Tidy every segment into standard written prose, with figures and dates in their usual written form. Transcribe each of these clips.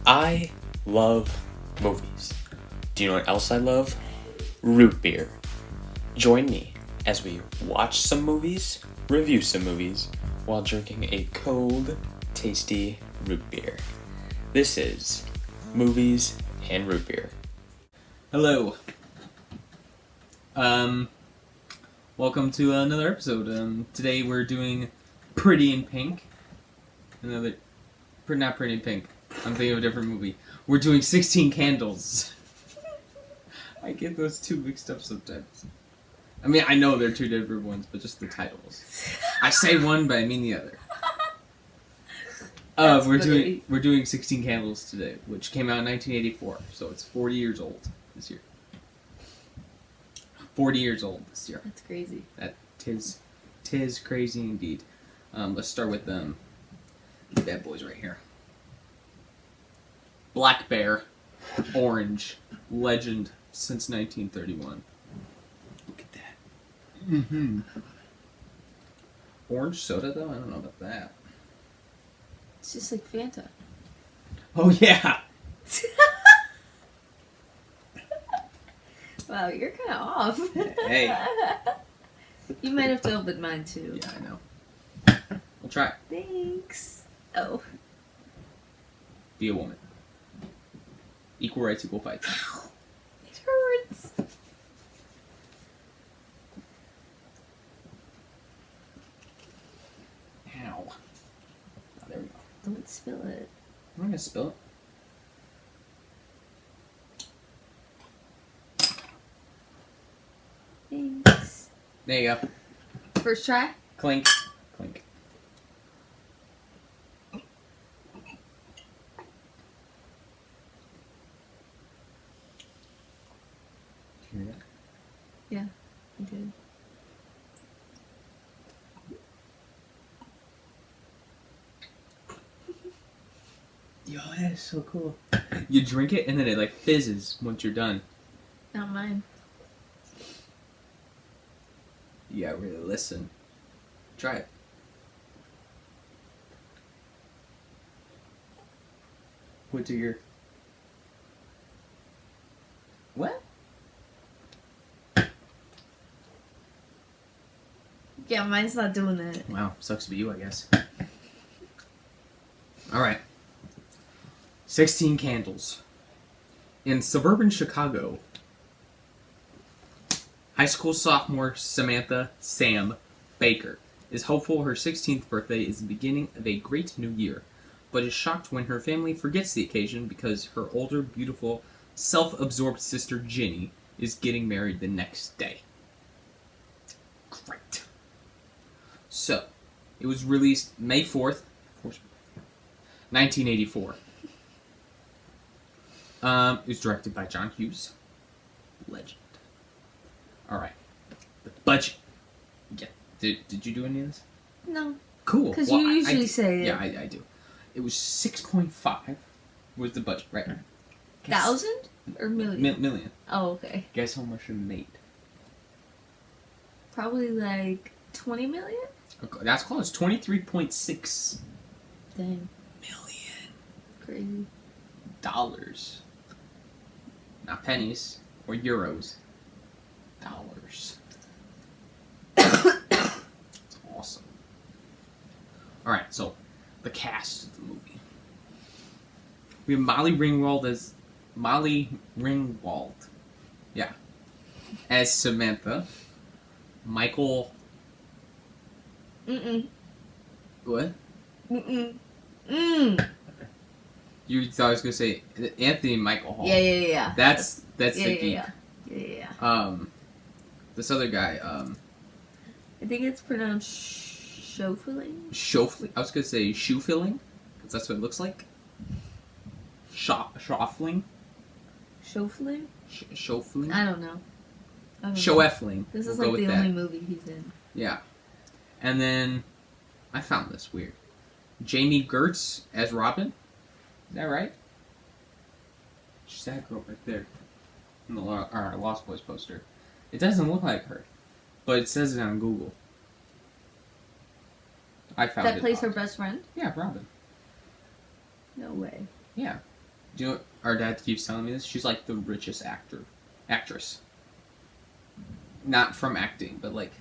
I love movies. Do you know what else I love? Root beer. Join me as we watch some movies, review some movies, while drinking a cold, tasty root beer. This is Movies and Root Beer. Hello. Welcome to another episode. Today we're doing Pretty in Pink. Not Pretty in Pink. I'm thinking of a different movie. We're doing 16 Candles. I get those two mixed up sometimes. I mean, I know they're two different ones, but just the titles. I say one, but I mean the other. We're doing 16 Candles today, which came out in 1984, so it's 40 years old this year. 40 years old this year. That's crazy. Tis crazy indeed. Let's start with the bad boys right here. Black Bear, Orange, Legend since 1931. Look at that. Mm-hmm. Orange soda though? I don't know about that. It's just like Fanta. Oh yeah. Wow, you're kind of off. Hey. You might have to open mine too. Yeah, I know. We'll try it. Thanks. Oh. Be a woman. Equal rights, equal fights. Ow. It hurts. Ow. Oh, there we go. Don't spill it. I'm not gonna spill it. Thanks. There you go. First try? Clink. Clink. Hear that? Yeah, I did. Yo, that is so cool. You drink it and then it like fizzes once you're done. Not mine. You gotta really listen. Try it. What do your... What? Yeah, mine's not doing that. Wow, sucks to be you, I guess. Alright. 16 Candles. In suburban Chicago, high school sophomore Samantha Sam Baker is hopeful her 16th birthday is the beginning of a great new year, but is shocked when her family forgets the occasion because her older, beautiful, self-absorbed sister Ginny is getting married the next day. Great. So, it was released May 4th, 1984. It was directed by John Hughes. Legend. Alright. The budget. Yeah. Did you do any of this? No. Cool. Because you usually say it. Yeah, I do. It was 6.5 was the budget, right? Thousand? Or million? Million. Oh, okay. Guess how much it made? Probably like 20 million? Okay, that's close. 23.6 Dang. million Crazy. dollars. Not pennies or euros. Dollars. It's awesome. Alright, so the cast of the movie. We have Molly Ringwald. Yeah. As Samantha. Michael. Mm-mm. What? Mm-mm. Mm. You thought I was gonna say Anthony Michael Hall. Yeah. That's the yeah, geek. Yeah. This other guy, I think it's pronounced Schofling. Schofling. I was gonna say shoe filling, because that's what it looks like. Schofling. Schofling? Schofling. I don't know. Schoeffling. This is We'll like go the with only that. movie he's in. Yeah. And then I found this weird. Jamie Gertz as Robin. Is that right? She's that girl right there. In the Lost Boys poster. It doesn't look like her, but it says it on Google. I found That it plays her odd. best friend? Yeah, Robin. No way. Yeah. Do you know what our dad keeps telling me this? She's like the richest actress. Not from acting, but like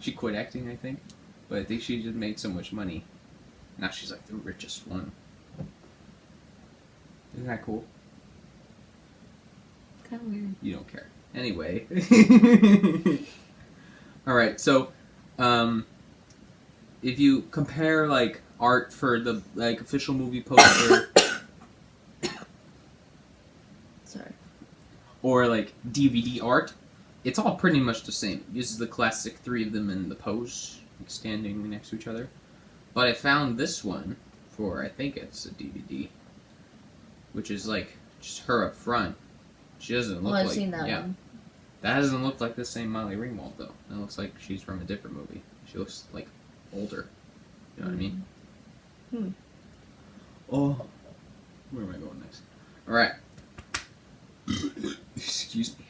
she quit acting, I think. But I think she just made so much money. Now she's like the richest one. Isn't that cool? Kind of weird. You don't care. Anyway. Alright, so if you compare like art for the like official movie poster Sorry. or like DVD art, it's all pretty much the same. It uses the classic three of them in the pose, like standing next to each other. But I found this one for, I think it's a DVD, which is like just her up front. She doesn't look I've like seen that yeah. one. That doesn't look like the same Molly Ringwald though. That looks like she's from a different movie. She looks like older. You know what I mean? Oh, where am I going next? All right. Excuse me.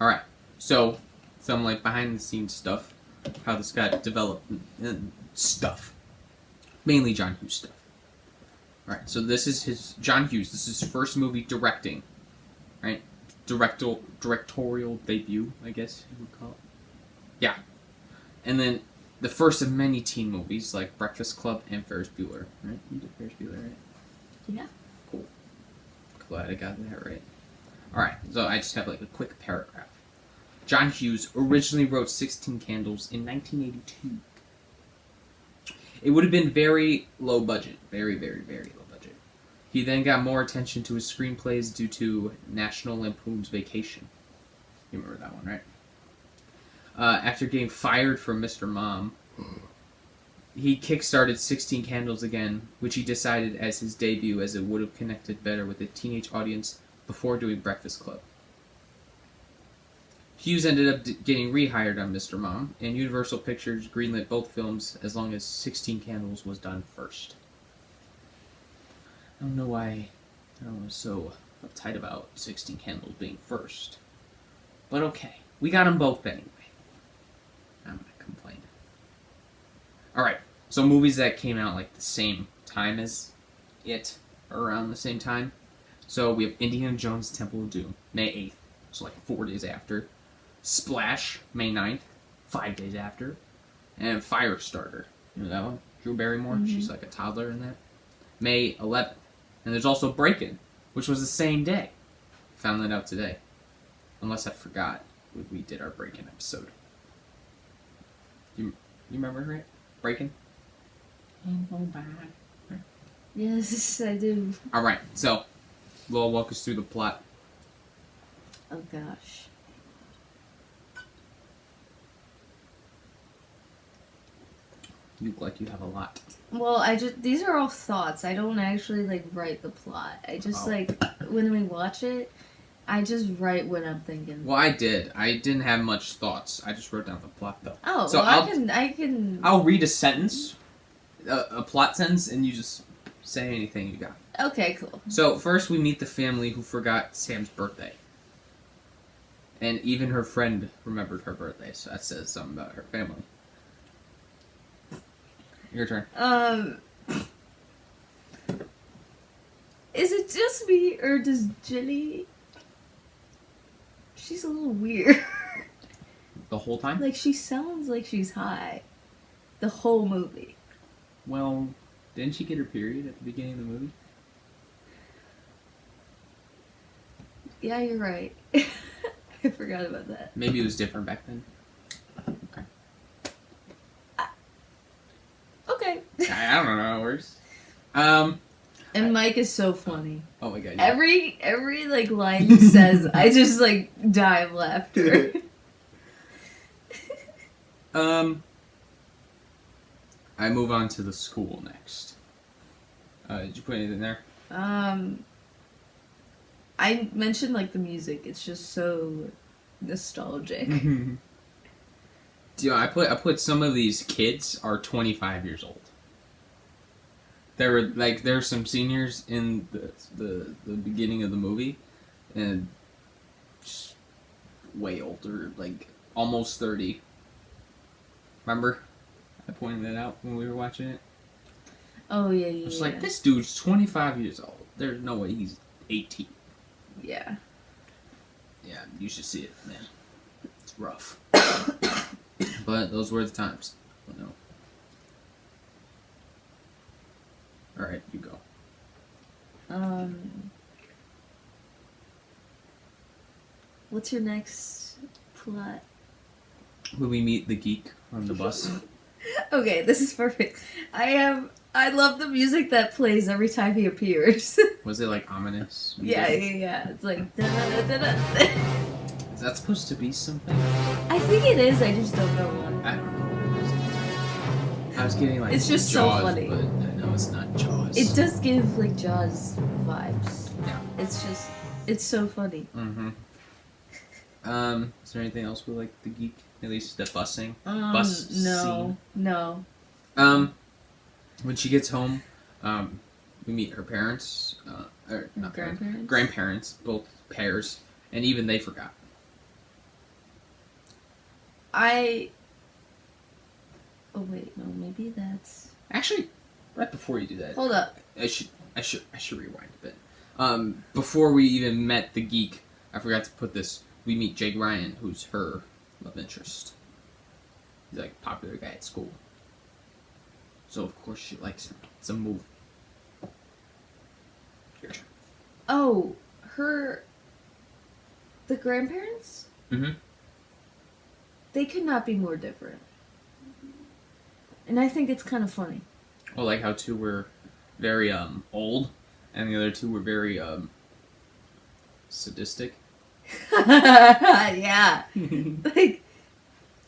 All right. So, some like behind the scenes stuff, how this got developed and stuff, mainly John Hughes stuff. All right. So this is his John Hughes. This is his first movie directing, right? Directorial debut, I guess you would call it. Yeah. And then the first of many teen movies like Breakfast Club and Ferris Bueller. Right? You did Ferris Bueller, right? Yeah. Cool. Glad I got that right. Alright, so I just have like a quick paragraph. John Hughes originally wrote 16 Candles in 1982. It would have been very low budget. Very, very, very low budget. He then got more attention to his screenplays due to National Lampoon's Vacation. You remember that one, right? After getting fired from Mr. Mom, he kickstarted 16 Candles again, which he decided as his debut as it would have connected better with a teenage audience before doing Breakfast Club. Hughes ended up getting rehired on Mr. Mom, and Universal Pictures greenlit both films as long as 16 Candles was done first. I don't know why I was so uptight about 16 Candles being first. But okay, we got them both anyway. I'm gonna complain. Alright, so movies that came out like the same time as it, or around the same time. So we have Indiana Jones Temple of Doom, May 8th, so like 4 days after. Splash, May 9th, 5 days after. And Firestarter, you know that one? Drew Barrymore, she's like a toddler in that. May 11th. And there's also Breakin', which was the same day. Found that out today. Unless I forgot when we did our Breakin' episode. You remember, right? Breakin'? Yes, I do. Alright, so, Laura, walk us through the plot. Oh gosh. You look like you have a lot. Well, these are all thoughts. I don't actually like write the plot. I just like when we watch it, I just write what I'm thinking. Well, I did. I didn't have much thoughts. I just wrote down the plot, though. Oh, so well, I can. I'll read a sentence, a plot sentence, and you just say anything you got. Okay, cool. So first, we meet the family who forgot Sam's birthday, and even her friend remembered her birthday. So that says something about her family. Your turn. Is it just me or does Jenny? She's a little weird. The whole time? Like she sounds like she's high. The whole movie. Well, didn't she get her period at the beginning of the movie? Yeah, you're right. I forgot about that. Maybe it was different back then. Okay. I don't know how it works. And Mike is so funny. Oh my god. Yeah. Every like line he says, I just like die of laughter. I move on to the school next. Did you put anything there? I mentioned like the music. It's just so nostalgic. Yeah, I put some of these kids are 25 years old. There's some seniors in the beginning of the movie, and just way older, like almost 30. Remember? I pointed that out when we were watching it. Oh yeah, yeah. It's like this dude's 25 years old. There's no way he's 18. Yeah. Yeah, you should see it, man. It's rough. But those were the times. You know. Alright, you go. What's your next plot? Will we meet the geek on the bus? Okay, this is perfect. I love the music that plays every time he appears. Was it like ominous? Yeah. It's like da-da-da-da-da. Is that supposed to be something? I think it is, I just don't know what. I don't know. I was getting like It's just Jaws, so funny. But I know it's not Jaws. It does give like Jaws vibes. Yeah. It's so funny. Mm-hmm. Is there anything else with like the geek? At least the busing. Bus no, scene. no. When she gets home, we meet her parents, or not Grandparents? grandparents, both pairs, and even they forgot. Oh wait, no, maybe that's. Actually, right before you do that, Hold up. I should rewind a bit. Before we even met the geek, I forgot to put this. We meet Jake Ryan, who's her love interest. He's like a popular guy at school. So of course she likes him. It's a movie. Your turn. Oh, the grandparents? Mm-hmm. They could not be more different. And I think it's kind of funny. Well, like how two were very old, and the other two were very sadistic. Yeah. Like,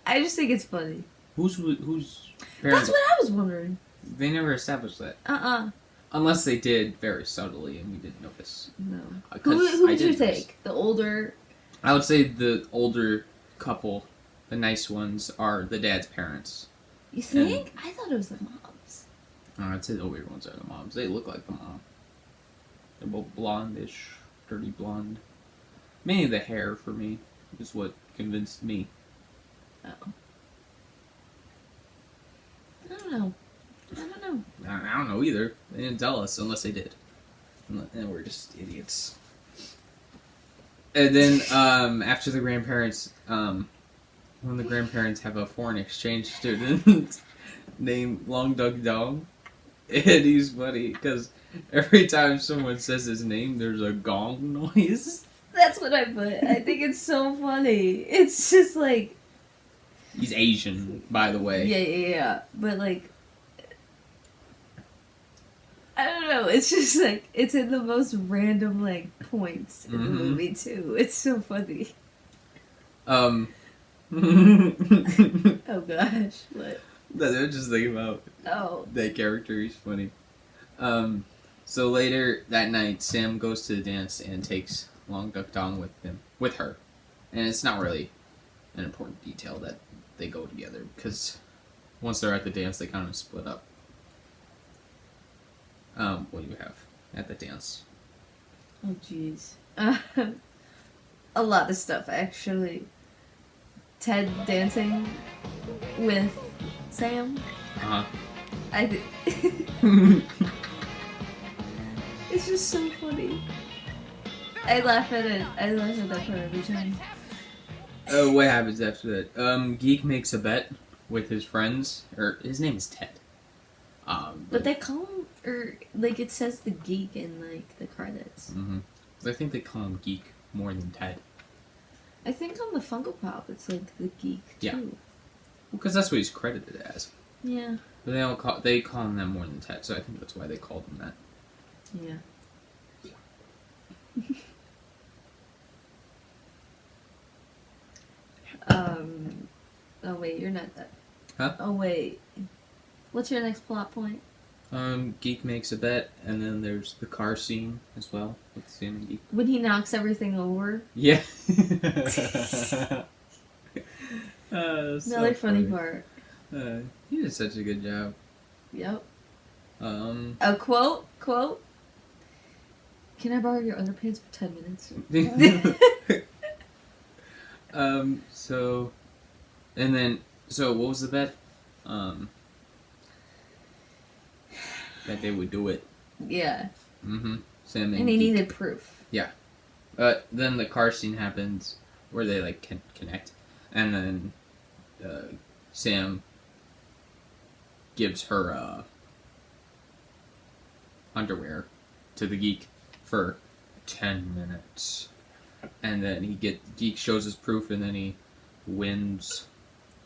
I just think it's funny. Who's That's what I was wondering. They never established that. Unless they did very subtly, and we didn't notice. No. 'Cause Who I did you did notice. think? The older. I would say the older couple, the nice ones, are the dad's parents. You think? I thought it was the moms. I'd say the older ones are the moms. They look like the mom. They're both blondish, dirty blonde. Mainly the hair for me is what convinced me. Oh. I don't know. I don't know either. They didn't tell us unless they did. And we're just idiots. And then after the grandparents, when the grandparents have a foreign exchange student named Long Dug Dong, and he's funny because every time someone says his name, there's a gong noise. That's what I put. I think it's so funny. It's just like. He's Asian, by the way. Yeah. But like. I don't know. It's just like it's in the most random like points in the movie too. It's so funny. Oh gosh, what? No, they're just thinking about that character. He's funny. So later that night, Sam goes to the dance and takes Long Duck Dong with her, and it's not really an important detail that they go together because once they're at the dance, they kind of split up. What do you have at the dance? Oh jeez, a lot of stuff actually. Ted dancing with Sam. I think it's just so funny. I laugh at it. I laugh at that part every time. What happens after that? Geek makes a bet with his friends, or his name is Ted. But they call him, or like it says the geek in like the credits. I think they call him Geek more than Ted. I think on the Funko Pop it's like the geek too. Yeah. Because that's what he's credited as. Yeah. But they call him that more than Ted, so I think that's why they called him that. Yeah. Oh wait, you're not that. Huh? Oh wait. What's your next plot point? Geek makes a bet, and then there's the car scene as well with Sam and Geek. When he knocks everything over. Yeah. Another funny part. He did such a good job. Yep. A quote. Can I borrow your underpants for 10 minutes? So what was the bet? That they would do it. Yeah. Sam And he Geek. needed proof. Then the car scene happens where they like can connect, and then Sam gives her underwear to the geek for 10 minutes, and then geek shows his proof, and then he wins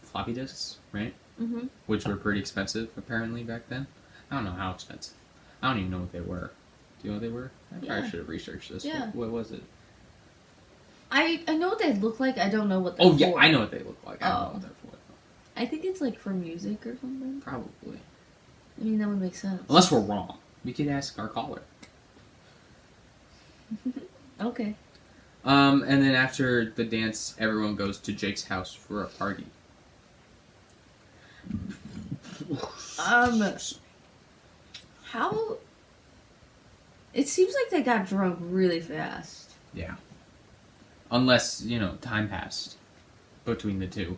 floppy disks, right? Mm-hmm. Which were pretty expensive apparently back then. I don't know how expensive. I don't even know what they were. Do you know what they were? I probably should have researched this. Yeah. What was it? I know what they look like. I don't know what they're Oh for. yeah, I know what they look like. I don't know Oh. what they're for. I think it's like for music or something. Probably. I mean, that would make sense. Unless we're wrong. We could ask our caller. Okay. And then after the dance, everyone goes to Jake's house for a party. How? It seems like they got drunk really fast. Yeah. Unless, time passed between the two.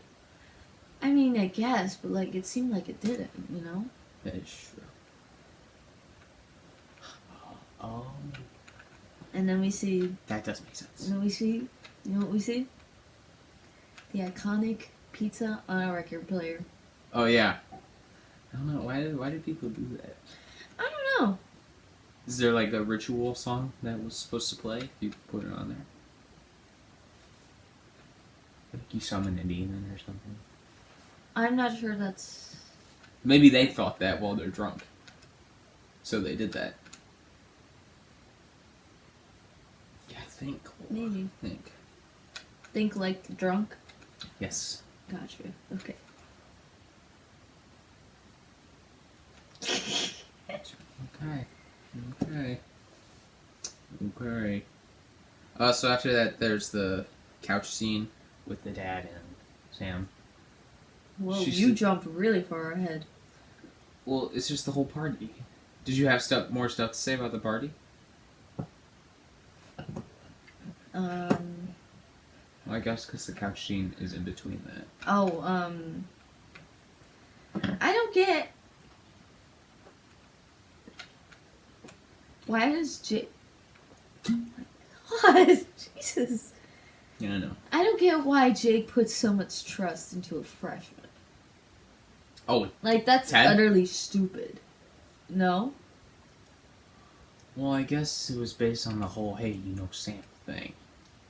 I mean, I guess, but like it seemed like it didn't. That is true. Oh. And then we see. That does make sense. And then we see. You know what we see? The iconic pizza on a record player. Oh, yeah. I don't know. Why did people do that? I don't know. Is there like a ritual song that was supposed to play if you put it on there? Like you summon a demon or something? I'm not sure that's. Maybe they thought that while they're drunk. So they did that. Yeah, think. Maybe. Think. Think like drunk? Yes. Gotcha. Okay. Okay. So after that, there's the couch scene with the dad and Sam. Whoa, She you said- jumped really far ahead. Well, it's just the whole party. Did you have more stuff to say about the party? Well, I guess because the couch scene is in between that. I don't get. Why does Jake. Oh my God, Jesus. Yeah, I know. I don't get why Jake puts so much trust into a freshman. Oh, Like, that's Ted? utterly stupid. No? well, I guess it was based on the whole, hey, Sam thing.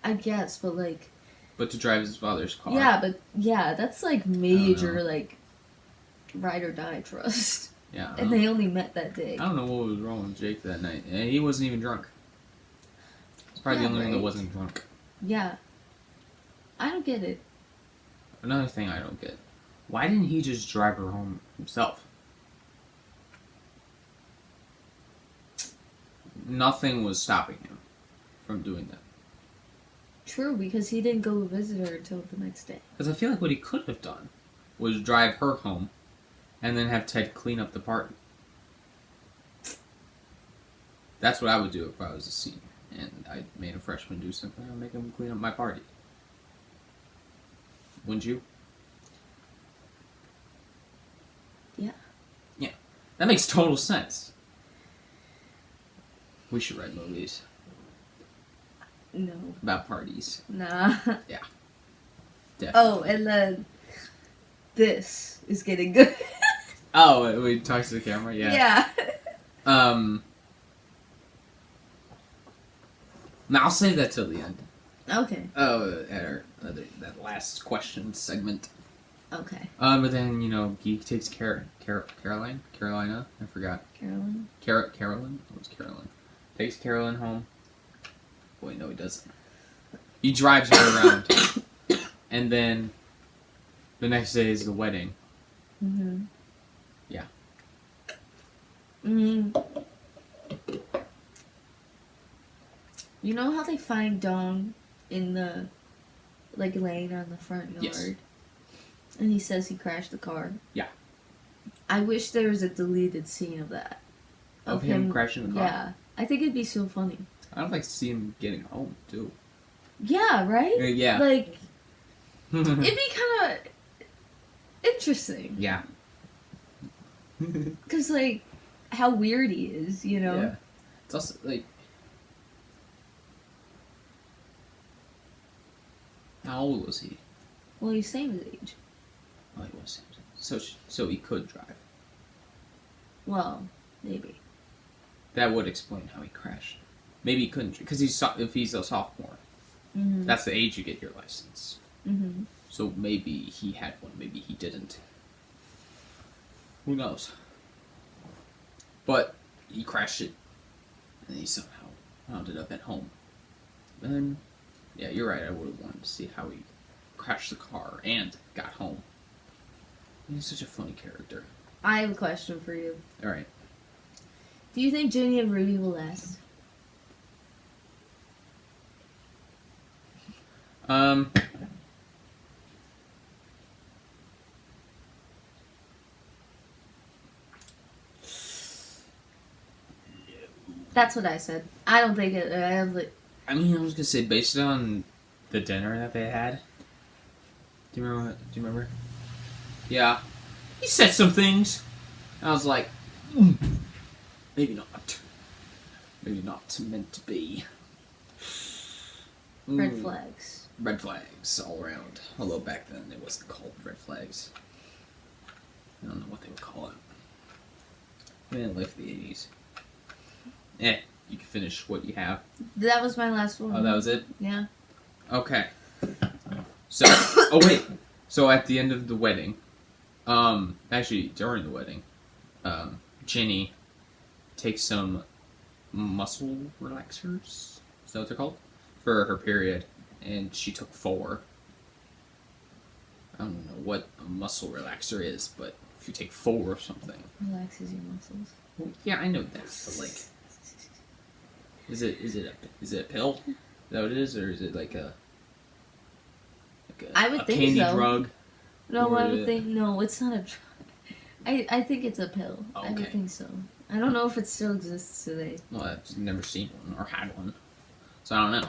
I guess, but like. But to drive his father's car. Yeah, but yeah, that's like major, know. like, ride or die trust. Yeah. And they only met that day. I don't know what was wrong with Jake that night. And he wasn't even drunk. He's probably Yeah, the only one that right. wasn't drunk. Yeah. I don't get it. Another thing I don't get. Why didn't he just drive her home himself? Nothing was stopping him from doing that. True, because he didn't go visit her until the next day. Because I feel like what he could have done was drive her home and then have Ted clean up the party. That's what I would do if I was a senior and I made a freshman do something. I'd make him clean up my party. Wouldn't you? Yeah. Yeah. That makes total sense. We should write movies No. about parties. Nah. Definitely. Oh, and then this is getting good. Oh, we talk to the camera? Yeah. Yeah. Now I'll save that till the end. Okay. Oh, at our that last question segment. Okay. But then Geek takes Carolina. I forgot. Carolyn? Carolyn. It was Carolyn. Takes Carolyn home. Wait, no, he doesn't. He drives her around, and then the next day is the wedding. Mm-hmm. Yeah. Mm-hmm. You know how they find Dong in the, like, laying on the front yard? Yes. And he says he crashed the car? Yeah. I wish there was a deleted scene of that. Of him crashing the car? Yeah. I think it'd be so funny. I'd like to see him getting home, too. Yeah, right? Yeah. Like, it'd be kind of interesting. Yeah. Because, like, how weird he is, Yeah. It's also, like, How old was he? Well, he's same his age. Oh, he was. So he could drive. Well, maybe. That would explain how he crashed. Maybe he couldn't, because if he's a sophomore, Mm-hmm. that's the age you get your license. Mm-hmm. So maybe he had one, maybe he didn't. Who knows? But he crashed it, and he somehow ended up at home. And yeah, you're right. I would have wanted to see how he crashed the car and got home. He's such a funny character. I have a question for you. All right. Do you think Ginny and Ruby will last? That's what I said. I don't think it. I was gonna say, based on the dinner that they had. Do you remember? Yeah. He said some things. I was like, maybe not. Maybe not meant to be. Red flags. Red flags all around. Although back then it wasn't called red flags. I don't know what they would call it. I didn't live the 80s. You can finish what you have. That was my last one. Oh, that was it? Yeah. Okay. So, oh wait. So at the end of the wedding, actually during the wedding, Ginny takes some muscle relaxers. Is that what they're called? For her period, and she took 4. I don't know what a muscle relaxer is, but if you take 4 or something, Relaxes your muscles. well, yeah, I know that, but like, is it a pill? Is that what it is, or is it like a I would think candy so. drug? No, Or I would think no. It's not a drug. I think it's a pill. I would Okay. think so. I don't know if it still exists today. Well, I've never seen one or had one, so I don't know.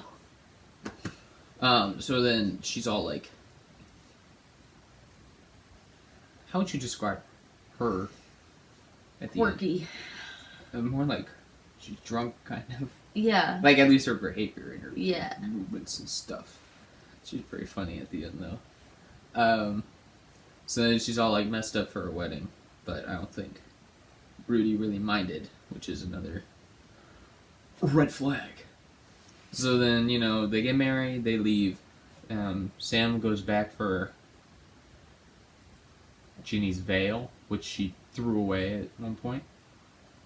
So then she's all like, how would you describe her at the Quirky. end? More like she's drunk, kind of. Yeah. Like, at least her behavior and her Yeah. movements and stuff. She's pretty funny at the end, though. So then she's all, like, messed up for her wedding. But I don't think Rudy really minded, which is another red flag. So then, they get married, they leave. Sam goes back for Ginny's veil, which she threw away at one point.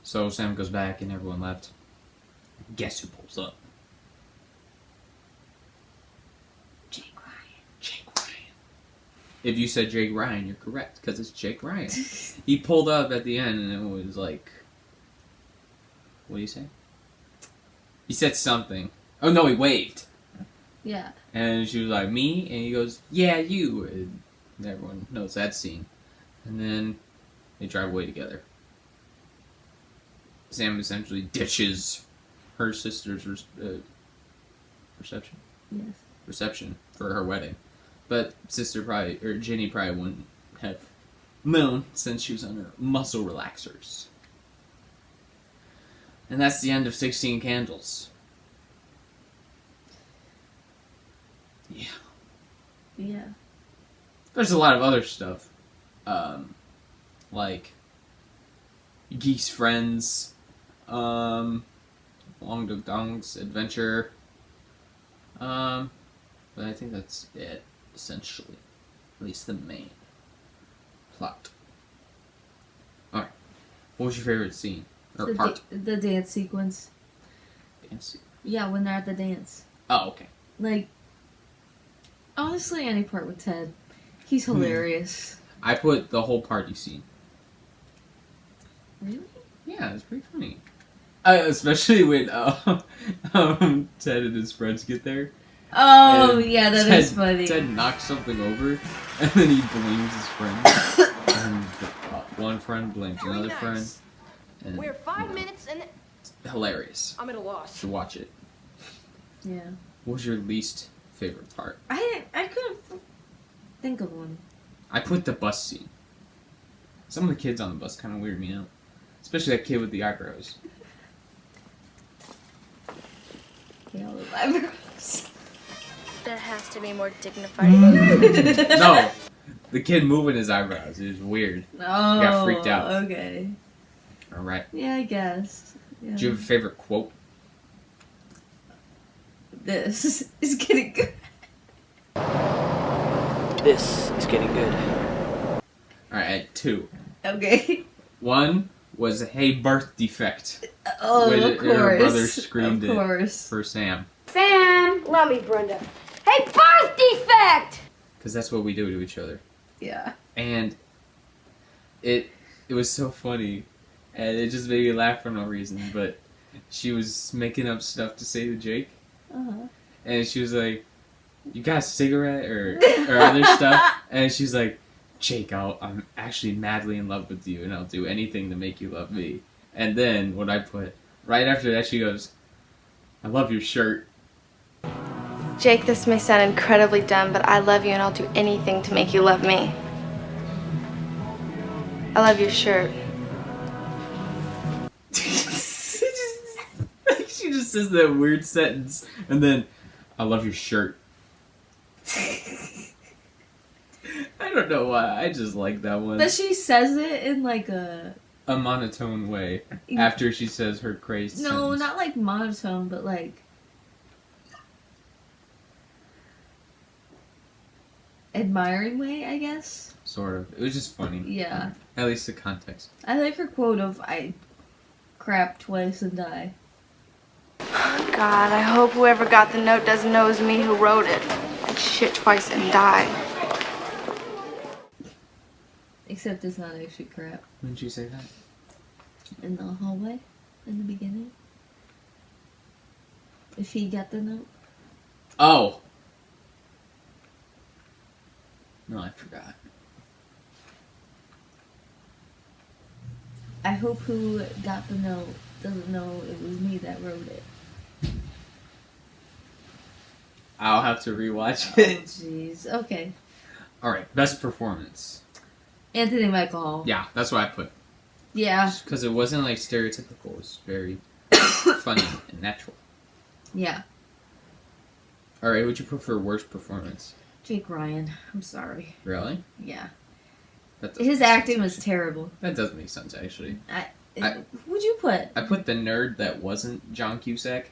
So Sam goes back and everyone left. Guess who pulls up? Jake Ryan. Jake Ryan. If you said Jake Ryan, you're correct, because it's Jake Ryan. He pulled up at the end and it was like... What did he say? He said something. Oh no, he waved. Yeah. And she was like, me? And he goes, yeah, you. And everyone knows that scene. And then they drive away together. Sam essentially ditches her sister's reception for her wedding. But Ginny probably wouldn't have known since she was on her muscle relaxers. And that's the end of 16 Candles. Yeah. Yeah. There's a lot of other stuff. Like Geek's Friends, Long Duk Dong's Adventure. But I think that's it, essentially. At least the main plot. Alright. What was your favorite scene? Or part? The dance sequence. Dance? Yeah, when they're at the dance. Oh, okay. Like, honestly, any part with Ted. He's hilarious. I put the whole party scene. Really? Yeah, it's pretty funny. Especially when Ted and his friends get there. Oh, And yeah, that is funny. Ted knocks something over, and then he blames his friend. And one friend blames Very another nice. friend. And, We're 5 minutes and hilarious. I'm at a loss. To watch it. Yeah. What was your least favorite part? I couldn't think of one. I put the bus scene. Some of the kids on the bus kind of weird me out. Especially that kid with the eyebrows. Yeah, all the eyebrows. There has to be more dignified. No, the kid moving his eyebrows. It was weird. Oh, Got freaked out. Okay. All right. Yeah, I guess. Yeah. Do you have a favorite quote? This is getting good. This is getting good. All right, I had 2. Okay. One was "Hey, birth defect." Oh, When of course. her brother screamed of course. it for Sam, Sam! Love me, Brenda. Hey, birth defect! because that's what we do to each other. Yeah. And it was so funny, and it just made me laugh for no reason. But she was making up stuff to say to Jake, and she was like, "You got a cigarette or other stuff?" And she's like, "Jake, I'm actually madly in love with you, and I'll do anything to make you love me." And then when I put right after that, she goes, "I love your shirt." Jake, this may sound incredibly dumb, but I love you and I'll do anything to make you love me. I love your shirt. She just says that weird sentence, and then, "I love your shirt." I don't know why. I just like that one. But she says it in like a monotone way after she says her crazy no, sentence. not like monotone, but like admiring way, I guess. Sort of. It was just funny. Yeah. At least the context. I like her quote of "I crap twice and die." God, I hope whoever got the note doesn't know it was me who wrote it. I'd shit twice and die. Except it's not actually crap. When did she say that? In the hallway, in the beginning. If he got the note. Oh! No, I forgot. I hope who got the note doesn't know it was me that wrote it. I'll have to rewatch Oh, it. jeez. Okay. Alright, best performance. Anthony Michael Hall. Yeah, that's what I put. Yeah. Because it wasn't like stereotypical. It was very funny and natural. Yeah. Alright, what'd you put for worst performance? Jake Ryan. I'm sorry. Really? Yeah. That doesn't His make acting sense, was terrible. That does make sense, actually. Who'd you put? I put the nerd that wasn't John Cusack.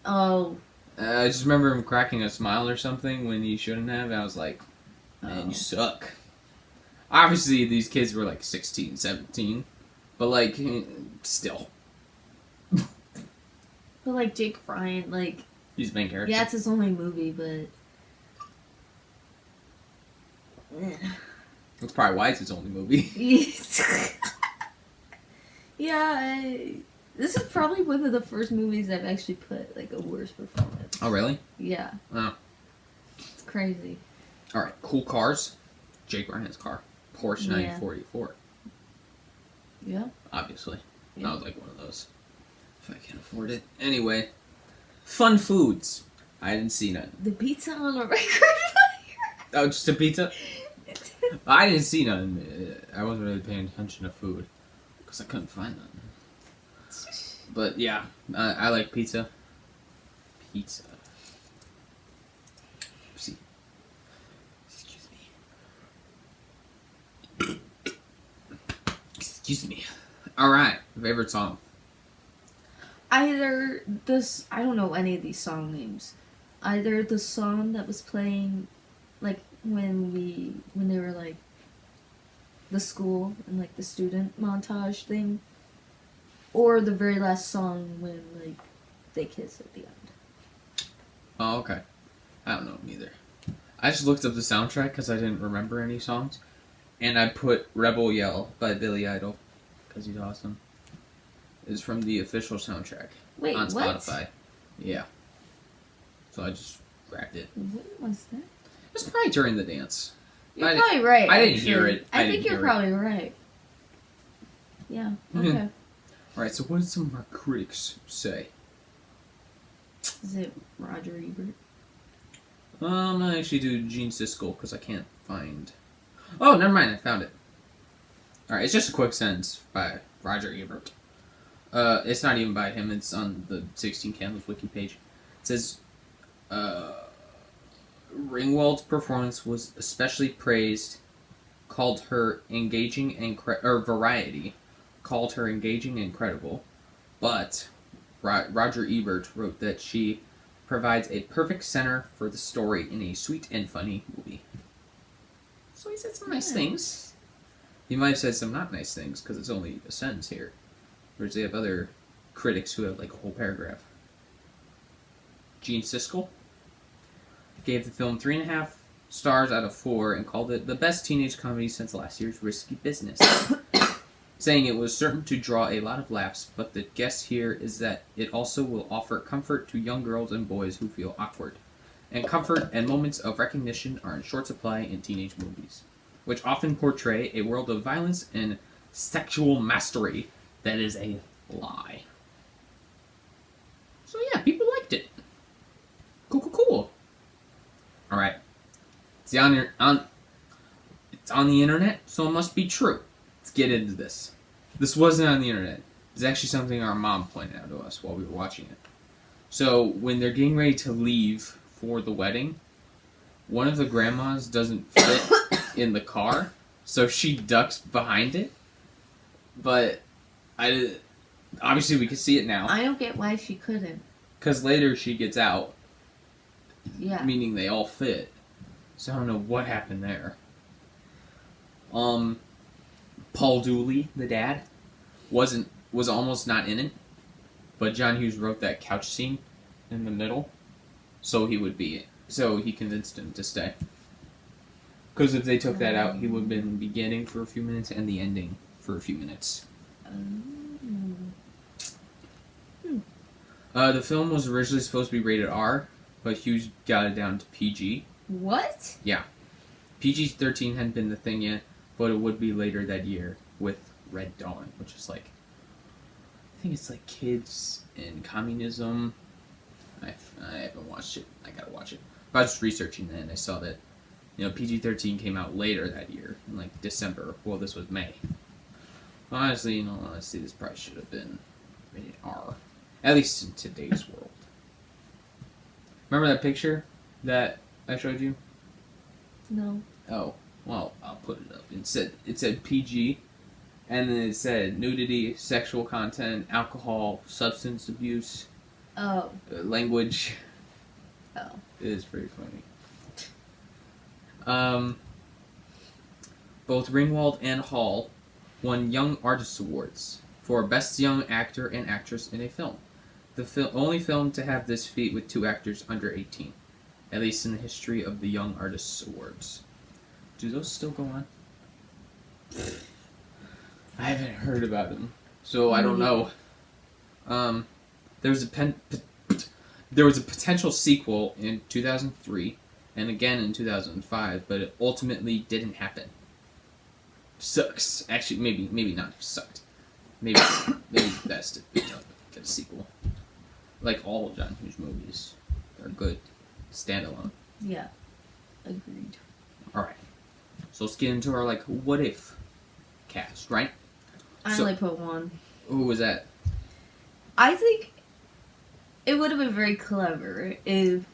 Oh. I just remember him cracking a smile or something when he shouldn't have. And I was like, man, you suck. Obviously, these kids were like 16, 17. But, like, still. But like Jake Ryan, like... He's the main character. Yeah, it's his only movie, but... That's probably why it's his only movie. Yeah, this is probably one of the first movies I've actually put, like, a worst performance. Oh, really? Yeah. Oh. It's crazy. Alright, cool cars. Jake Ryan's car. Porsche Yeah. 944. Yeah. Obviously. Yeah. I would like one of those. If I can afford it. Anyway. Fun foods. I didn't see none. The pizza on a record player. Oh, just a pizza? I didn't see none. I wasn't really paying attention to food. Because I couldn't find none. But yeah, I like pizza. Pizza. See. Excuse me. Excuse me. Alright, favorite song. Either this... I don't know any of these song names. Either the song that was playing, like, when they were, like, the school and, like, the student montage thing, or the very last song when, like, they kiss at the end. Oh, okay. I don't know them either. I just looked up the soundtrack because I didn't remember any songs. And I put Rebel Yell by Billy Idol because he's awesome. It's from the official soundtrack Wait, on what? Spotify. Yeah. So I just grabbed it. What was that? It's probably during the dance. You're I probably right. I didn't actually. hear it. I didn't think you're hear it. probably right. Yeah. Okay. Mhm. Alright, so what did some of our critics say? Is it Roger Ebert? I'm gonna actually do Gene Siskel because I can't find. Oh, never mind. I found it. Alright, it's just a quick sentence by Roger Ebert. It's not even by him. It's on the 16 Candles wiki page. It says, Ringwald's performance was especially praised, called her engaging and Variety called her engaging and credible, but Roger Ebert wrote that she provides a perfect center for the story in a sweet and funny movie. So he said some nice things. He might have said some not nice things because it's only a sentence here, whereas they have other critics who have like a whole paragraph. Gene Siskel gave the film 3.5 stars out of 4 and called it the best teenage comedy since last year's Risky Business, saying it was certain to draw a lot of laughs, but the guess here is that it also will offer comfort to young girls and boys who feel awkward. And comfort and moments of recognition are in short supply in teenage movies, which often portray a world of violence and sexual mastery that is a lie. So yeah, people liked it. Cool. Alright. It's on the internet, so it must be true. Let's get into this. This wasn't on the internet. It's actually something our mom pointed out to us while we were watching it. So, when they're getting ready to leave for the wedding, one of the grandmas doesn't fit in the car, so she ducks behind it. But, obviously we can see it now. I don't get why she couldn't. Because later she gets out. Yeah. Meaning they all fit. So I don't know what happened there. Paul Dooley, the dad, was almost not in it, but John Hughes wrote that couch scene in the middle, so he would be it. So he convinced him to stay. Because if they took that out, he would have been the beginning for a few minutes and the ending for a few minutes. The film was originally supposed to be rated R, but Hughes got it down to PG. What? Yeah. PG-13 hadn't been the thing yet, but it would be later that year with Red Dawn, which is like, I think it's like kids and communism. I haven't watched it. I gotta watch it. But I was just researching that and I saw that, PG-13 came out later that year, in like December. Well, this was May. Honestly, this probably should have been rated R. At least in today's world. Remember that picture that I showed you? No. Oh, well, I'll put it up. It said PG, and then it said nudity, sexual content, alcohol, substance abuse, language. Oh. It is pretty funny. Both Ringwald and Hall won Young Artist Awards for Best Young Actor and Actress in a Film. The only film to have this feat with 2 actors under 18, at least in the history of the Young Artists Awards. Do those still go on? I haven't heard about them, so I don't know. There was a potential sequel in 2003 and again in 2005, but it ultimately didn't happen. Sucks. Actually, maybe not sucked. Maybe best if we don't get a sequel. Like all of John Hughes movies, they're good standalone. Yeah, agreed. All right, so let's get into our what if cast, right? I only put 1. Who was that? I think it would have been very clever if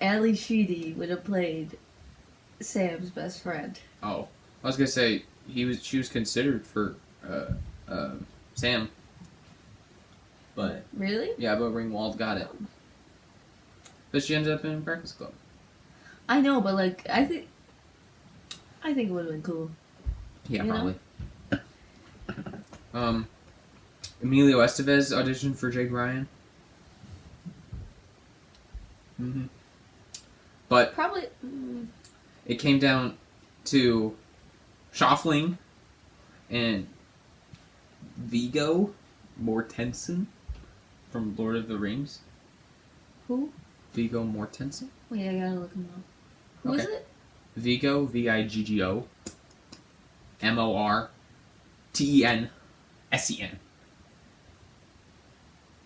Ali Sheedy would have played Sam's best friend. Oh, I was gonna say she was considered for Sam, but Really? yeah, but Ringwald got it. But she ended up in Breakfast Club. I know, but I think it would have been cool. Yeah, You probably. Emilio Estevez auditioned for Jake Ryan. Mm-hmm. But Probably. it came down to Schaffling and Viggo Mortensen from Lord of the Rings. Who? Viggo Mortensen. Wait, I gotta look him up. Who is Okay. it? Viggo, Viggo, Mortensen.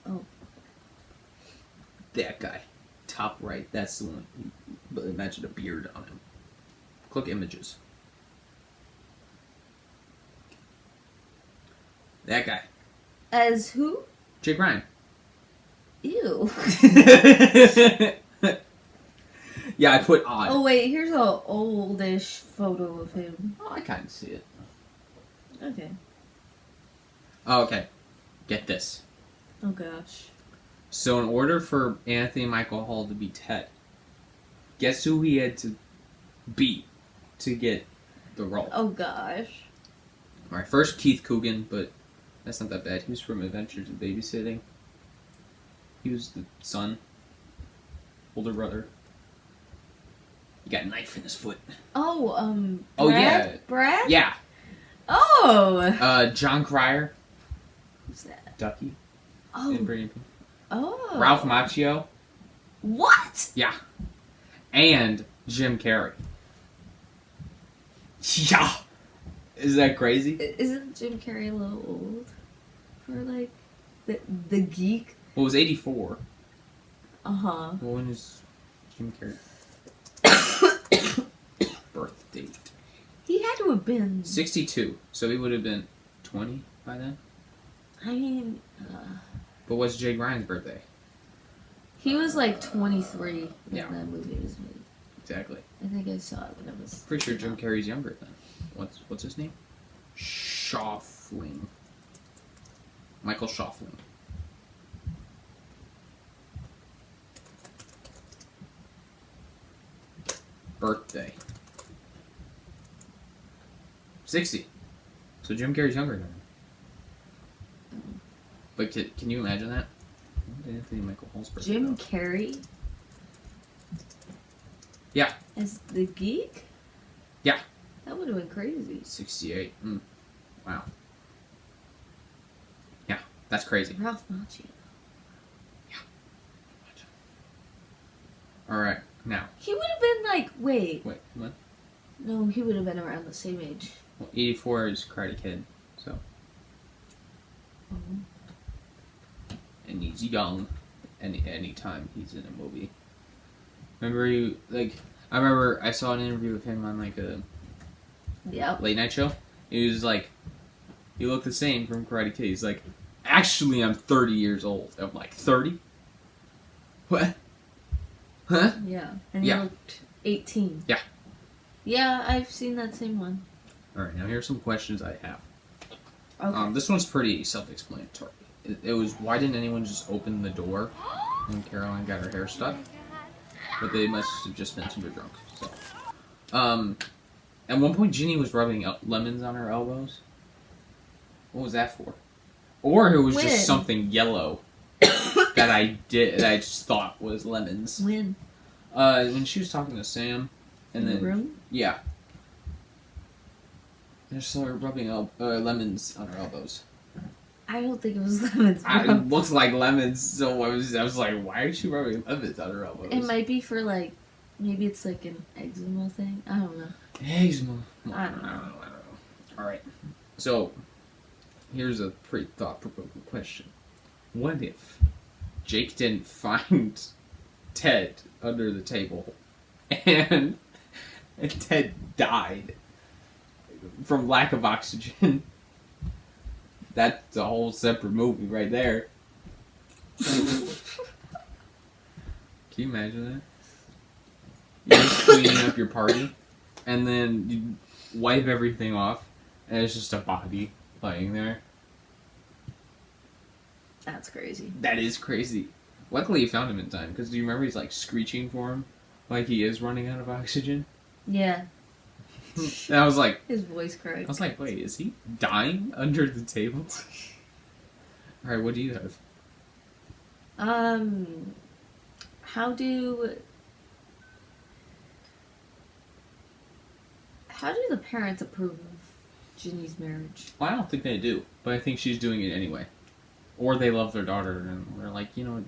Oh. That guy. Top right. That's the one. But imagine a beard on him. Click images. That guy. As who? Jake Ryan. Ew. Yeah, I put odd. Oh wait, here's a oldish photo of him. Oh, I kind of see it. Okay. Oh, okay. Get this. Oh gosh. So in order for Anthony Michael Hall to be Ted, guess who he had to beat to get the role? Oh gosh. Alright, first Keith Coogan, but that's not that bad. He was from Adventures in Babysitting. He was the son. Older brother. He got a knife in his foot. Oh, Brad? Oh, yeah. Brad? Yeah. Oh! John Cryer. Who's that? Ducky. Oh. In Brady and Pink. Oh. Ralph Macchio. What? Yeah. And Jim Carrey. Yeah. Is that crazy? Isn't Jim Carrey a little old for like the geek? Well, it was 84. Uh-huh. Well, when is Jim Carrey? Birth date. He had to have been 62. So he would have been 20 by then. I mean, But what's Jake Ryan's birthday? he was like 23 when Yeah. that movie was made. Exactly. I think I saw it when it was. Pretty sure Jim Carrey's younger then. What's his name? Schaffling. Michael Schaffling. Birthday. 60. So Jim Carrey's younger than him. But can you imagine that? Anthony Michael Hall's birthday. Jim Carrey? Yeah. As the geek? Yeah. That would have been crazy. 68. Wow. Yeah, that's crazy. Ralph Macchio. Alright, now. He would have been like, wait. Wait, what? No, he would have been around the same age. Well, 84 is Karate Kid, so. And he's young any time he's in a movie. Remember I remember I saw an interview with him on like a late night show. He was like, he looked the same from Karate Kid. He's like, actually I'm 30 years old. I'm like, 30? What? Huh? Yeah. And he Yeah. looked 18. Yeah. Yeah, I've seen that same one. Alright, now here's some questions I have. Okay. This one's pretty self-explanatory. It was, why didn't anyone just open the door when Caroline got her hair stuck? But they must have just been super drunk. So, at one point, Ginny was rubbing lemons on her elbows. What was that for? Or it was When? just something yellow that I just thought was lemons. When? When she was talking to Sam, and In then the room? yeah, I just saw her rubbing lemons on her elbows. I don't think it was lemons. It looks like lemons, so I was like, why is she rubbing lemons on her elbows? It might be for like, maybe it's like an eczema thing. I don't know. Eczema. I don't know. Alright. So, here's a pretty thought-provoking question. What if Jake didn't find Ted under the table and Ted died from lack of oxygen? That's a whole separate movie right there. Can you imagine that? You're just cleaning up your party, and then you wipe everything off, and it's just a body laying there. That's crazy. That is crazy. Luckily, you found him in time, because do you remember he's like screeching for him, like he is running out of oxygen? Yeah. And I was like, His voice cracked. wait, is he dying under the table? Alright, what do you have? How do the parents approve of Ginny's marriage? Well, I don't think they do, but I think she's doing it anyway. Or they love their daughter, and they're like, you know,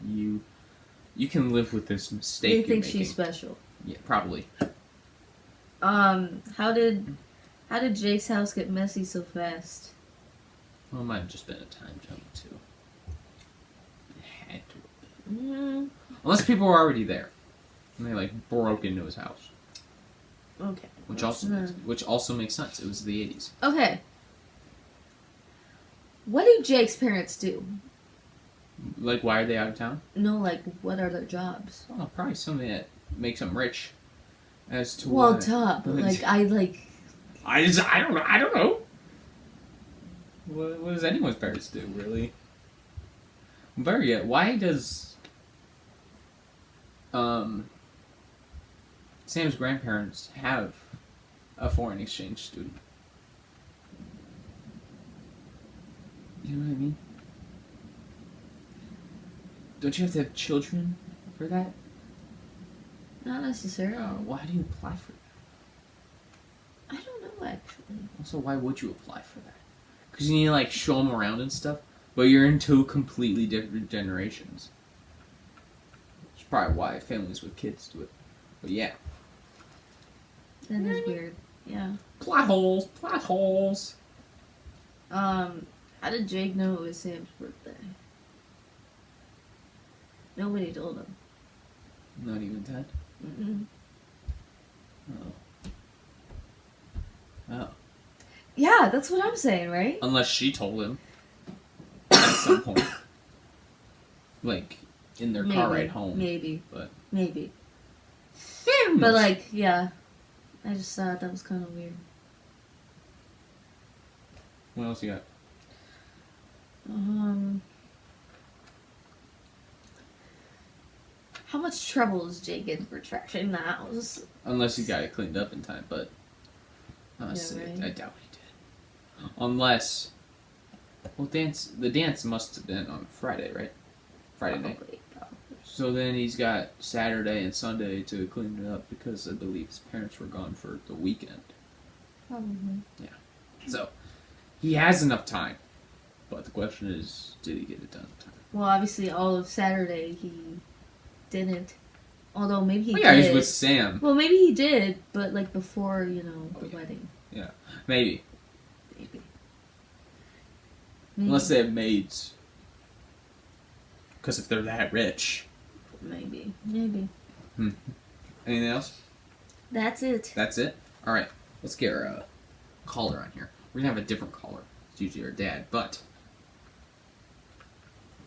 you can live with this mistake. They think you're she's making. special. Yeah, probably. How did Jake's house get messy so fast? Well, it might have just been a time jump too. It had to have been. Mm, Unless people were already there, and they like broke into his house, okay. which that's also makes sense. It was the 80s. Okay. What do Jake's parents do? Like, why are they out of town? No, like, what are their jobs? Oh, probably something that makes them rich. As to Well, why. duh, but like I don't know. I don't know. What does anyone's parents do, really? Better yet, why does Sam's grandparents have a foreign exchange student? You know what I mean? Don't you have to have children for that? not necessarily. Why do you apply for that? I don't know actually. Also, why would you apply for that? Because you need to like show them around and stuff, but you're in two completely different generations. That's probably why families with kids do it. But yeah. That is weird. Yeah. Plot holes, plot holes. How did Jake know it was Sam's birthday? Nobody told him. Not even Ted? Mm-mm. Oh. Oh. Yeah, that's what I'm saying, right? Unless she told him at some point. Like, in their car ride home. Maybe. But Maybe. who But knows? like, yeah. I just thought that was kind of weird. What else you got? How much trouble is Jake in for trashing the house? Unless he got it cleaned up in time, but honestly, right. I doubt he did. Unless, well, the dance must have been on Friday, right? Friday night. Probably. So then he's got Saturday and Sunday to clean it up because I believe his parents were gone for the weekend. Probably. So he has enough time, but the question is, did he get it done in time? Well, obviously, all of Saturday he didn't. Although maybe he Oh, yeah, did. he's with Sam. Well, maybe he did, but like before, the yeah. wedding. Yeah, maybe. Maybe. Unless they have maids. Because if they're that rich. Maybe. Anything else? That's it. That's it? Alright, let's get our caller on here. We're going to have a different caller. It's usually our dad, but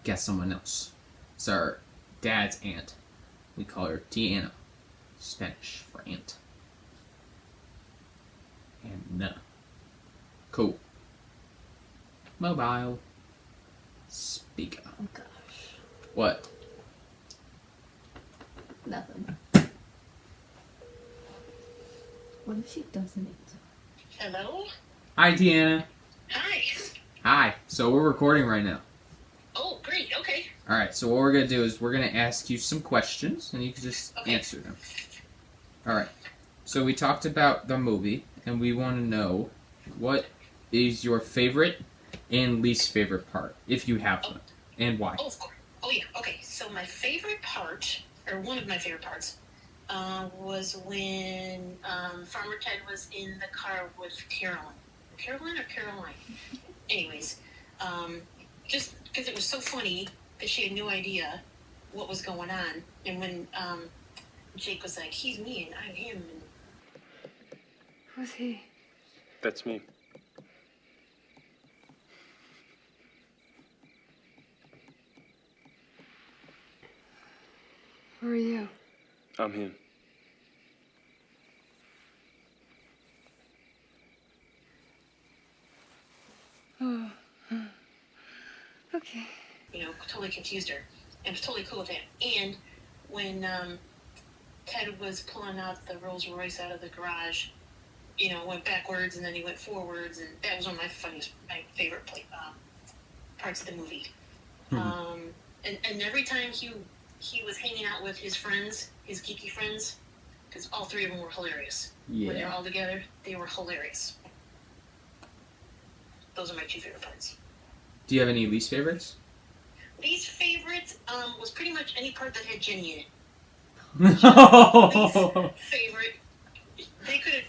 guess someone else. It's our dad's aunt. We call her Tiana. Spanish for aunt. And cool. Mobile. Speaker. Oh gosh. What? Nothing. What if she doesn't answer? Hello? Hi, Tiana. Hi. Hi. So we're recording right now. Oh, great. Okay. Alright, so what we're going to do is we're going to ask you some questions, and you can just Okay. answer them. Alright. So we talked about the movie, and we want to know what is your favorite and least favorite part, if you have one, and why. Oh, of course. Oh, yeah. Okay. So my favorite part, or one of my favorite parts, was when Farmer Ted was in the car with Caroline. Caroline or Caroline? Anyways, just because it was so funny that she had no idea what was going on. And when Jake was like, he's me and I'm him. And Who's he? That's me. Who are you? I'm him. Oh. Okay. totally confused her. And was totally cool with it. And when Ted was pulling out the Rolls Royce out of the garage, went backwards and then he went forwards, and that was one of my favorite parts of the movie. And every time he was hanging out with his friends, his geeky friends, because all three of them were hilarious. Yeah. When they were all together, they were hilarious. Those are my two favorite parts. Do you have any least favorites? Least favorite was pretty much any part that had Jenny in it. No. Favorite. They could have.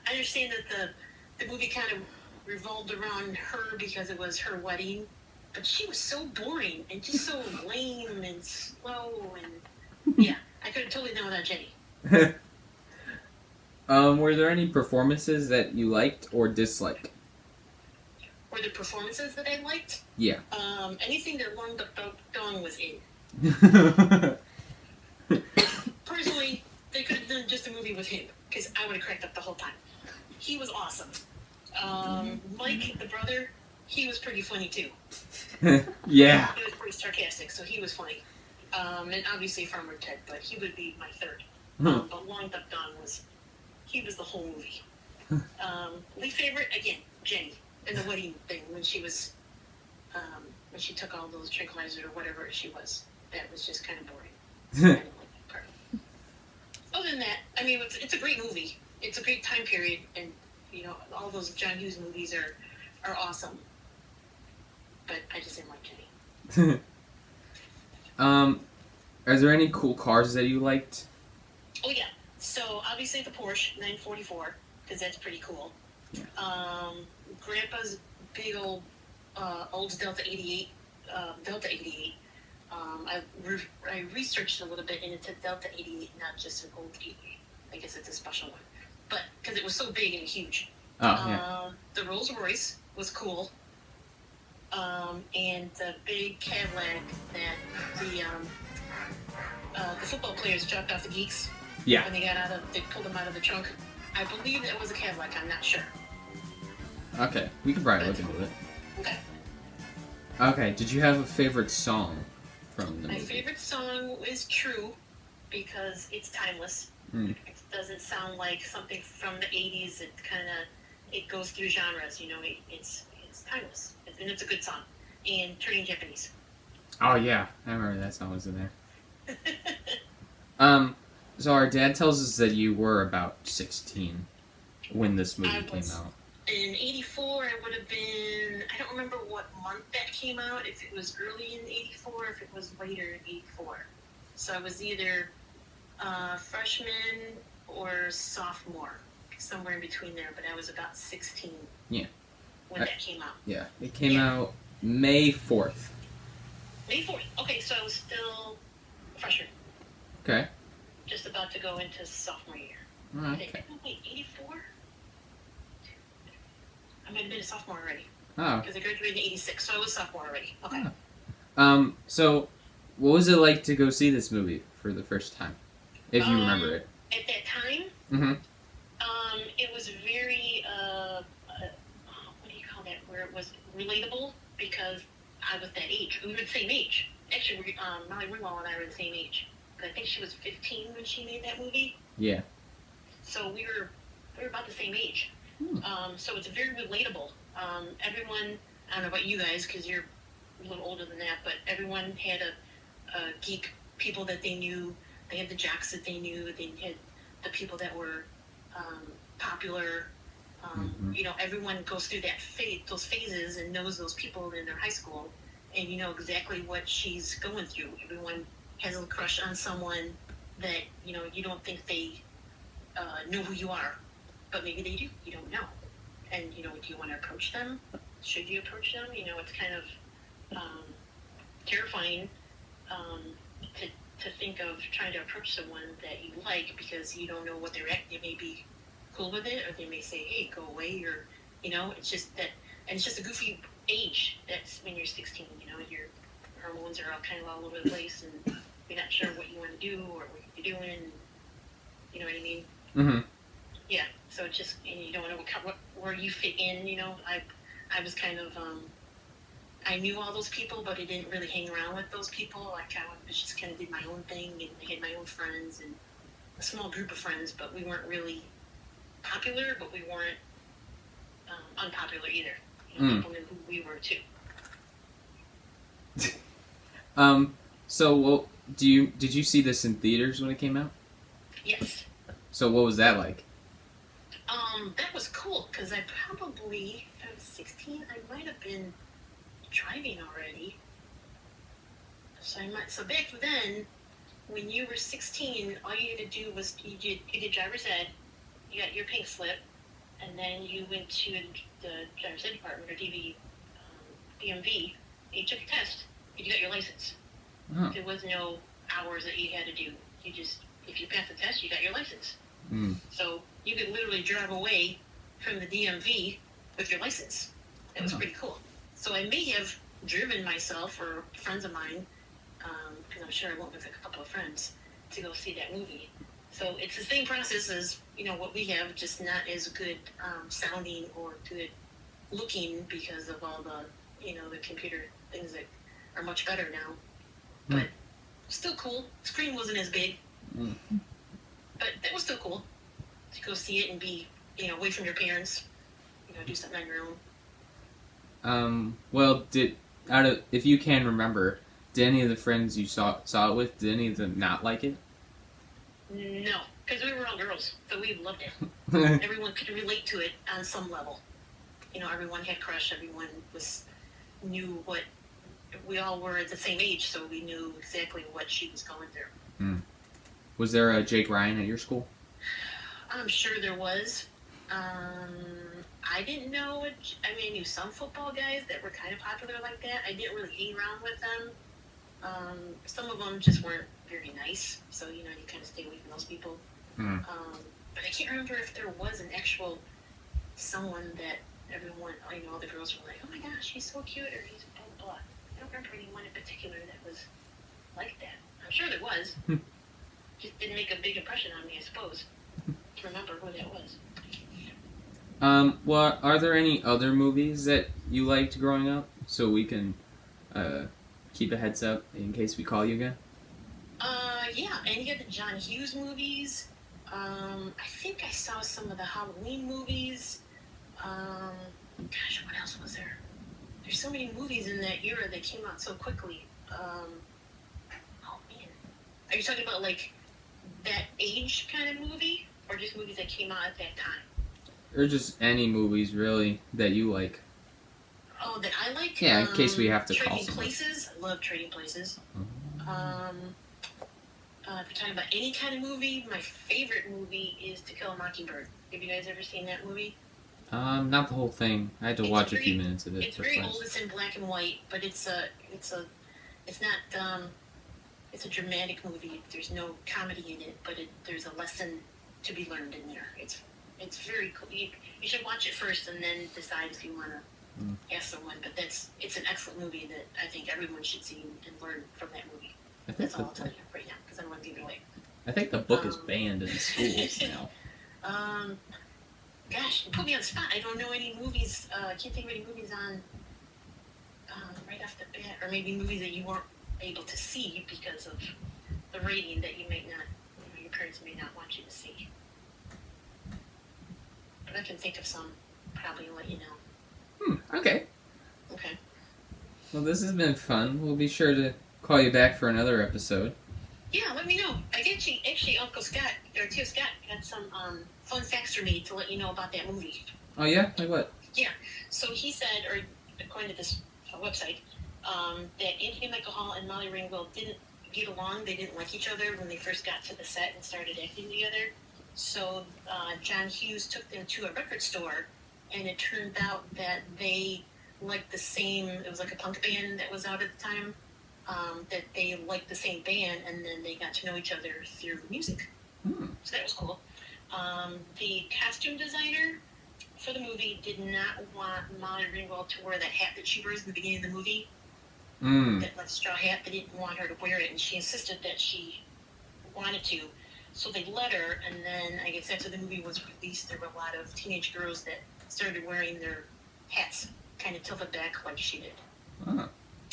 I understand that the movie kind of revolved around her because it was her wedding, but she was so boring and just so lame and slow, and yeah, I could have totally done without Jenny. Were there any performances that you liked or disliked? Were the performances that I liked? Yeah. Anything that Long Duck Dong was in. Personally, they could have done just Mike, the brother, he was pretty funny too. Yeah. He was pretty sarcastic, so he was funny. And obviously Farmer Ted, but he would be my third. But Long Duck Don he was the whole movie. Least favorite, again, Jenny, and the wedding thing when she took all those tranquilizers or whatever she was. That was just kind of boring. I didn't like that part. Other than that, I mean, it's a great movie. It's a great time period, and all those John Hughes movies are awesome. But I just didn't like Jenny. Are there any cool cars that you liked? Oh yeah. So obviously the Porsche 944, because that's pretty cool. Yeah. Grandpa's big old Delta 88. I researched a little bit, and it's a Delta 88, not just an old 88. I guess it's a special one. But because it was so big and huge. The Rolls Royce was cool. And the big Cadillac that the football players dropped off the geeks. Yeah. When they pulled them out of the trunk. I believe that was a Cadillac. I'm not sure. Okay, we can probably look into it. Okay. Okay, did you have a favorite song from the movie? My favorite song is True because it's timeless. It doesn't sound like something from the 80s. It goes through genres, it's timeless. And it's a good song. And Turning Japanese. Oh yeah, I remember that song was in there. So our dad tells us that you were about 16 when this movie came out. In 84, I would have been, I don't remember what month that came out, if it was early in 84 or if it was later in 84. So I was either freshman or sophomore, somewhere in between there, but I was about 16 when that came out. Yeah, it came out May 4th. May 4th. Okay, so I was still a freshman. Okay. Just about to go into sophomore year. Okay. Wait, 84? I might have been a sophomore already. Oh. Because I graduated in 86, so I was sophomore already. Okay. Oh. So what was it like to go see this movie for the first time? If you remember it. At that time, it was very, what do you call that, where it was relatable because I was that age. We were the same age. Actually, Molly Ringwald and I were the same age. But I think she was 15 when she made that movie. Yeah. So we were about the same age. So it's very relatable. Everyone, I don't know about you guys because you're a little older than that, but everyone had a geek people that they knew. They had the jocks that they knew. They had the people that were popular. Everyone goes through those phases and knows those people in their high school, and you know exactly what she's going through. Everyone has a crush on someone that you don't think they know who you are, but maybe they do. You don't know, and do you want to approach them? Should you approach them? It's kind of terrifying to think of trying to approach someone that you like because you don't know what they're at. They may be cool with it, or they may say, "Hey, go away," or it's just that, and it's just a goofy age. That's when you're 16. Your hormones are all kind of all over the place, and you're not sure what you want to do or what you're doing. You know what I mean? Mm-hmm. Yeah. So it's just, and you don't know where you fit in. I was kind of I knew all those people, but I didn't really hang around with those people. I just kind of did my own thing, and I had my own friends and a small group of friends, but we weren't really popular, but we weren't unpopular either. People knew who we were too. So did you see this in theaters when it came out? Yes. So what was that like? That was cool because I probably, if I was 16, I might have been driving already. So back then, when you were 16, all you had to do was you did driver's ed, you got your pink slip, and then you went to the driver's ed department or DMV, and you took a test, and you got your license. Oh. There was no hours that you had to do. If you passed the test, you got your license. So you could literally drive away from the DMV with your license. That was pretty cool. So I may have driven myself or friends of mine, because I'm sure I went with a couple of friends, to go see that movie. So it's the same process as, what we have, just not as good sounding or good looking because of all the, the computer things that are much better now. But still cool. Screen wasn't as big. But that was still cool to go see it and be, away from your parents, do something on your own. Well, if you can remember, did any of the friends you saw it with, did any of them not like it? No, because we were all girls, so we loved it. Everyone could relate to it on some level. Everyone had crush. Everyone knew what we all were at the same age, so we knew exactly what she was going through. Was there a Jake Ryan at your school? I'm sure there was. I didn't know. I knew some football guys that were kind of popular like that. I didn't really hang around with them. Some of them just weren't very nice, so you kind of stay away from those people. But I can't remember if there was an actual someone that everyone, all the girls were like, "Oh my gosh, he's so cute," or "He's blah blah." I don't remember anyone in particular that was like that. I'm sure there was. Just didn't make a big impression on me, I suppose. To remember who that was. Well, are there any other movies that you liked growing up, so we can keep a heads up in case we call you again? Yeah, any of the John Hughes movies. I think I saw some of the Halloween movies. Gosh, what else was there? There's so many movies in that era that came out so quickly. Oh man, are you talking about like that age kind of movie, or just movies that came out at that time? Or just any movies, really, that you like. Oh, that I like? Yeah, in case we have to call Trading someone. Places. I love Trading Places. If you're talking about any kind of movie, my favorite movie is To Kill a Mockingbird. Have you guys ever seen that movie? Not the whole thing. I had to watch a few minutes of it. It's very old. It's in black and white, but it's a dramatic movie. There's no comedy in it, but there's a lesson to be learned in there. It's very cool. You should watch it first and then decide if you want to ask someone. But it's an excellent movie that I think everyone should see and learn from that movie. That's all I'll tell you right now, because I don't want to give it away. I think the book is banned in schools now. Gosh, you put me on the spot. I don't know any movies. I can't think of any movies on right off the bat, or maybe movies that you weren't able to see because of the rating that you may not, your parents may not want you to see. But I can think of some. Probably let you know. Okay. Okay. Well, this has been fun. We'll be sure to call you back for another episode. Yeah, let me know. I actually Uncle Scott, or Tio Scott, had some fun facts for me to let you know about that movie. Oh, yeah? Like what? Yeah. So he said, or according to this website, that Anthony Michael Hall and Molly Ringwald didn't get along. They didn't like each other when they first got to the set and started acting together. So John Hughes took them to a record store, and it turned out that they liked the same. It was like a punk band that was out at the time. That they liked the same band, and then they got to know each other through music. So that was cool. The costume designer for the movie did not want Molly Ringwald to wear that hat that she wears in the beginning of the movie. That like straw hat. They didn't want her to wear it, and she insisted that she wanted to. So they let her, and then I guess after the movie was released, there were a lot of teenage girls that started wearing their hats kind of tilted back like she did.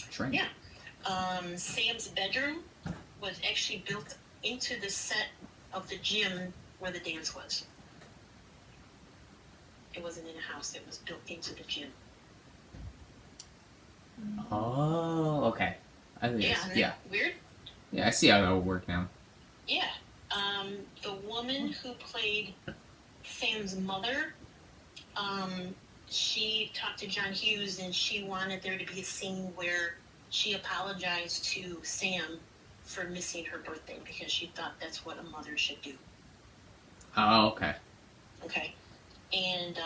Strange. Yeah. Sam's bedroom was actually built into the set of the gym where the dance was. It wasn't in a house. It was built into the gym. Oh, okay. I think Yeah. Weird? Yeah, I see how that would work now. Yeah. The woman who played Sam's mother, she talked to John Hughes, and she wanted there to be a scene where she apologized to Sam for missing her birthday because she thought that's what a mother should do. Oh, okay. Okay. And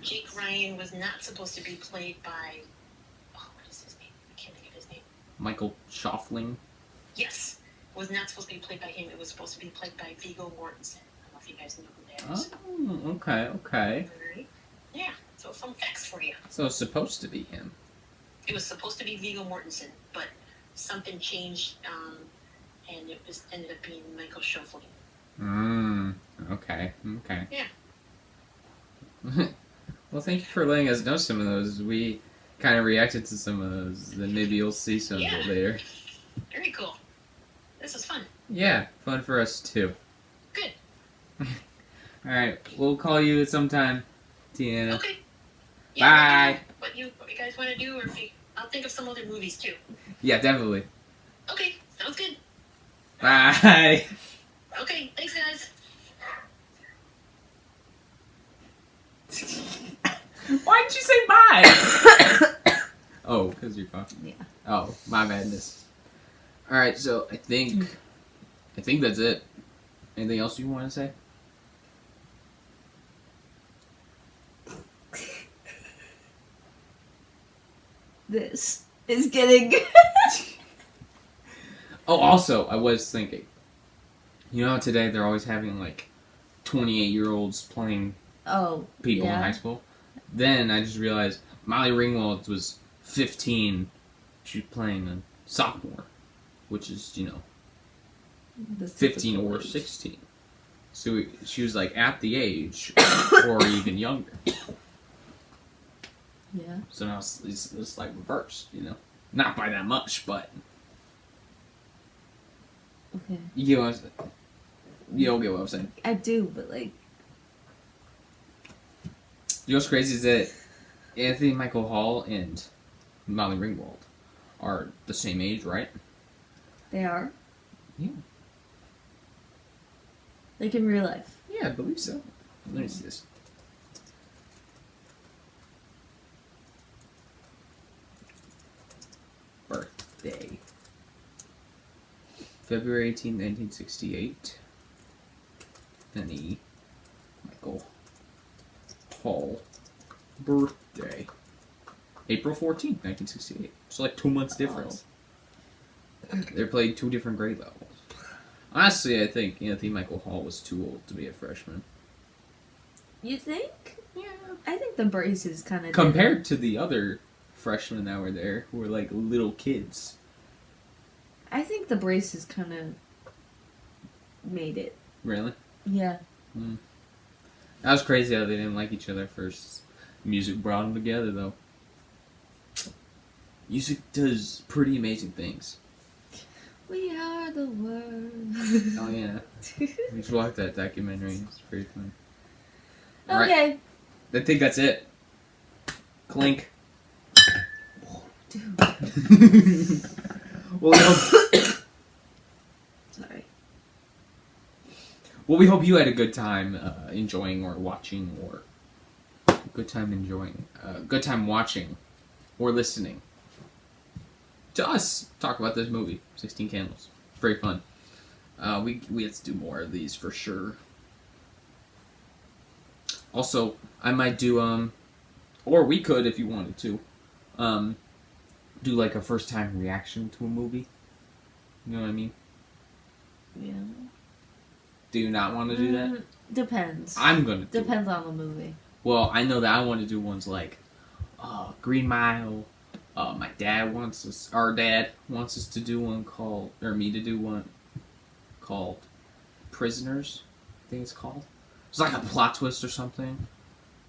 Jake Ryan was not supposed to be played by... Oh, what is his name? I can't think of his name. Michael Schoffling? Yes. Was not supposed to be played by him. It was supposed to be played by Viggo Mortensen. I don't know if you guys know who that is. Oh, okay. All right. Yeah. So some facts for you. So it's supposed to be him. It was supposed to be Viggo Mortensen, but something changed, and it ended up being Michael Schoffling. Okay. Yeah. Well, thank you for letting us know some of those. We kind of reacted to some of those. Then maybe you'll see some of it later. Very cool. This is fun. Yeah, fun for us too. Good. Alright, we'll call you sometime, Tiana. Okay. Bye. What you guys want to do, or I'll think of some other movies too. Yeah, definitely. Okay, sounds good. Bye. Okay, thanks guys. Why did you say bye? Oh, because you're coughing. Yeah. Oh, my madness. Alright, so I think that's it. Anything else you want to say? This is getting good. Oh, also, I was thinking. You know how today they're always having, like, 28-year-olds playing Oh, people in yeah. high school? Then I just realized Molly Ringwald was 15. She was playing a sophomore, which is, you know, The 15 typical or age. 16. So she was, like, at the age or even younger. Yeah. So now it's like reversed, you know? Not by that much, but Okay. you get what I'm saying. You don't get what I'm saying. I do, but like, You know what's crazy is that Anthony Michael Hall and Molly Ringwald are the same age, right? they are. Yeah. Like in real life. Yeah, I believe so. Let me see this. Birthday. February 18th, 1968. Anthony Michael Hall. Birthday. April 14th, 1968. So like 2 months difference. They played 2 different grade levels. Honestly, I think Anthony Michael Hall was too old to be a freshman. You think? Yeah. I think the braces kind of Compared to the other freshmen that were there, who were like little kids. I think the braces kind of made it. Really? Yeah. That was crazy how they didn't like each other first. Music brought them together, though. Music does pretty amazing things. We are the world. Oh, yeah. We should watch that documentary. It's pretty fun. Okay. Alright. I think that's it. Clink. Dude. Well, we hope, Sorry. well, we hope you had a good time enjoying or watching, or good time watching or listening to us talk about this movie, 16 Candles. Very fun. We have to do more of these for sure. Also, I might do or we could if you wanted to do like a first time reaction to a movie. You know what I mean? Yeah. Do you not want to do that? Depends. I'm gonna do it. Depends on the movie. Well, I know that I want to do ones like Green Mile. My dad wants us. Our dad wants us to do one called, or me to do one called Prisoners. I think it's called. It's like a plot twist or something.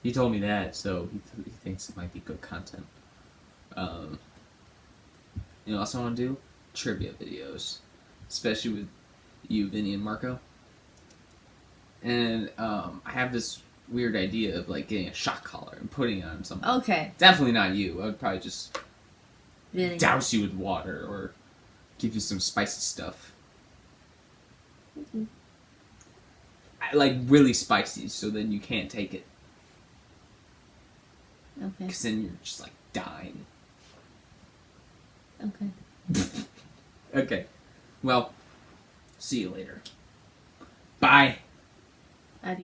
He told me that, so he thinks it might be good content. You know what else I want to do? Trivia videos, especially with you, Vinny, and Marco. And I have this weird idea of like getting a shock collar and putting it on something. Okay. Definitely not you. I would probably just Really. douse you with water or give you some spicy stuff. I like really spicy, so then you can't take it. Okay. Because then you're just like dying. Okay. Okay. Well, see you later. Bye.